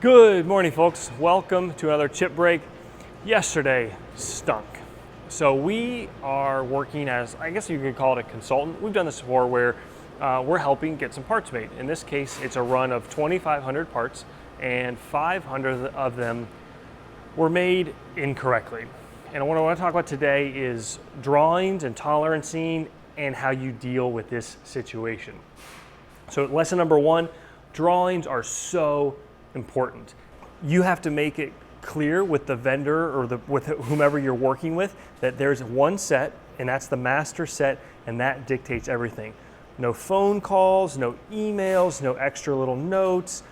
Good morning, folks. Welcome to another chip break. Yesterday stunk. So we are working as, I guess you could call it a consultant. We've done this before where we're helping get some parts made. In this case, it's a run of 2,500 parts and 500 of them were made incorrectly. And what I want to talk about today is drawings and tolerancing and how you deal with this situation. So lesson number one, drawings are so important. You have to make it clear with the vendor or with whomever you're working with that there's one set and that's the master set and that dictates everything. No phone calls, no emails, no extra little notes.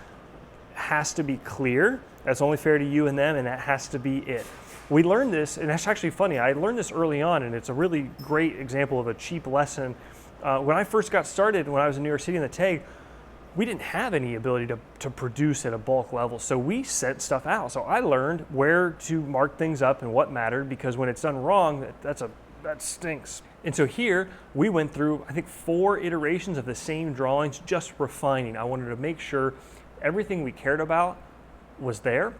Has to be clear. That's only fair to you and them, and that has to be it. We learned this, and that's actually funny. I learned this early on, and it's a really great example of a cheap lesson. When I first got started, when I was in New York City in the TAG, we didn't have any ability to produce at a bulk level, so we sent stuff out. So I learned where to mark things up and what mattered, because when it's done wrong, that stinks. And so here we went through, I think, 4 iterations of the same drawings, just refining. I wanted to make sure everything we cared about was there,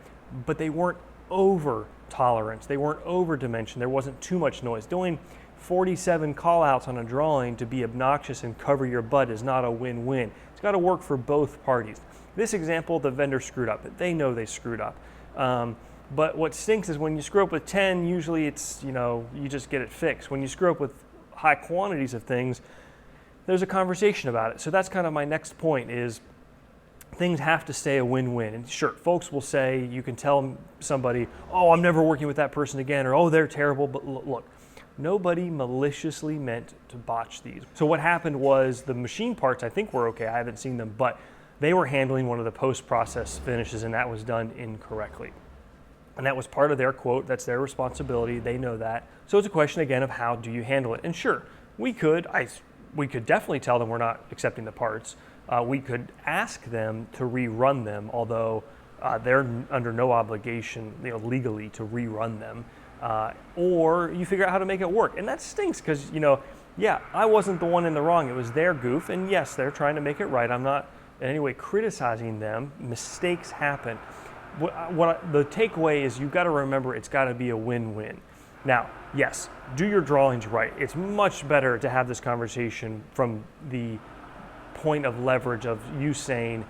but they weren't over tolerance. They weren't over dimension. There wasn't too much noise. Doing 47 call outs on a drawing to be obnoxious and cover your butt is not a win-win. It's got to work for both parties. This example, the vendor screwed up. They know they screwed up. But what stinks is when you screw up with 10, usually it's, you just get it fixed. When you screw up with high quantities of things, there's a conversation about it. So that's kind of my next point is things have to stay a win-win. And sure, folks will say, you can tell somebody, oh, I'm never working with that person again, or oh, they're terrible. But look, nobody maliciously meant to botch these. So what happened was the machine parts, I think, were okay. I haven't seen them, but they were handling one of the post-process finishes, and that was done incorrectly. And that was part of their quote. That's their responsibility. They know that. So it's a question, again, of how do you handle it? And sure, we could definitely tell them we're not accepting the parts. We could ask them to rerun them, although they're under no obligation, legally to rerun them. Or you figure out how to make it work. And that stinks because, yeah, I wasn't the one in the wrong. It was their goof. And yes, they're trying to make it right. I'm not in any way criticizing them. Mistakes happen. The takeaway is you've got to remember it's got to be a win-win. Now, yes, do your drawings right. It's much better to have this conversation from the point of leverage of you saying,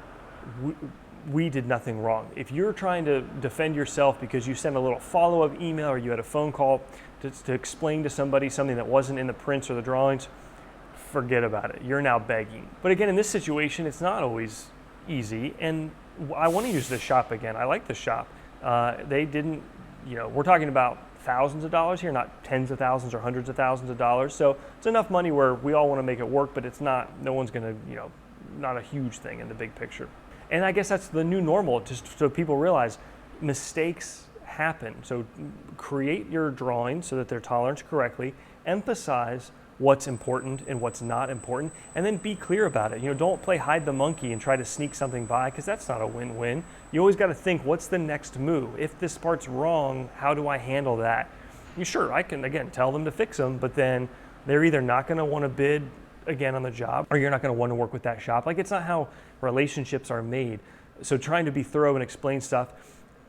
we did nothing wrong. If you're trying to defend yourself because you sent a little follow-up email or you had a phone call to explain to somebody something that wasn't in the prints or the drawings, forget about it. You're now begging. But again, in this situation, it's not always easy. And I want to use this shop again. I like this shop. They didn't, we're talking about thousands of dollars here, not tens of thousands or hundreds of thousands of dollars. So it's enough money where we all want to make it work, but it's not, no one's going to, not a huge thing in the big picture. And I guess that's the new normal, just so people realize mistakes happen. So create your drawings so that they're toleranced correctly, emphasize what's important and what's not important, and then be clear about it. Don't play hide the monkey and try to sneak something by, because that's not a win-win. You always got to think, what's the next move? If this part's wrong, how do I handle that? Sure, I can, again, tell them to fix them, but then they're either not going to want to bid again on the job, or you're not going to want to work with that shop. Like, it's not how relationships are made. So trying to be thorough and explain stuff.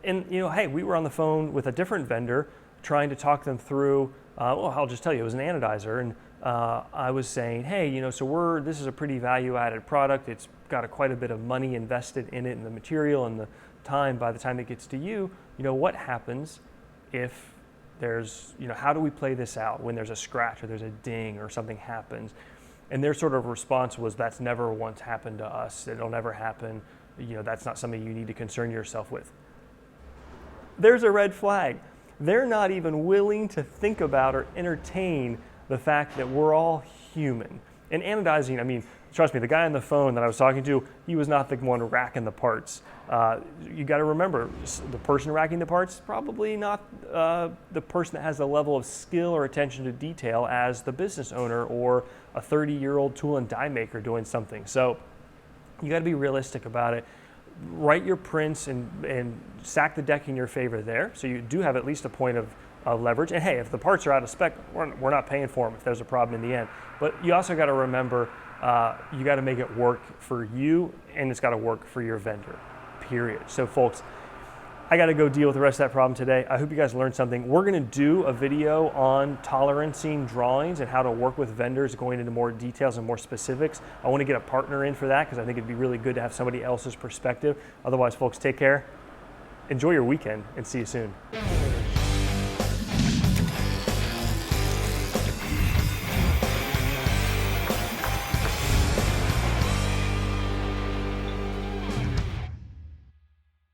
And, hey, we were on the phone with a different vendor trying to talk them through, I'll just tell you, it was an anodizer, and I was saying, hey, this is a pretty value-added product. It's got quite a bit of money invested in it and the material and the time by the time it gets to you. What happens if there's, how do we play this out when there's a scratch or there's a ding or something happens? And their sort of response was, that's never once happened to us. It'll never happen. That's not something you need to concern yourself with. There's a red flag. They're not even willing to think about or entertain the fact that we're all human. And anodizing, trust me, the guy on the phone that I was talking to, he was not the one racking the parts. You got to remember, the person racking the parts, probably not the person that has the level of skill or attention to detail as the business owner or a 30-year-old tool and die maker doing something. So you got to be realistic about it. Write your prints and stack the deck in your favor there, so you do have at least a point of leverage. And hey, if the parts are out of spec, we're not paying for them if there's a problem in the end. But you also got to remember, you got to make it work for you, and it's got to work for your vendor. period. So folks, I got to go deal with the rest of that problem today. I hope you guys learned something. We're going to do a video on tolerancing drawings and how to work with vendors, going into more details and more specifics. I want to get a partner in for that because I think it'd be really good to have somebody else's perspective. Otherwise, folks, take care, enjoy your weekend, and see you soon.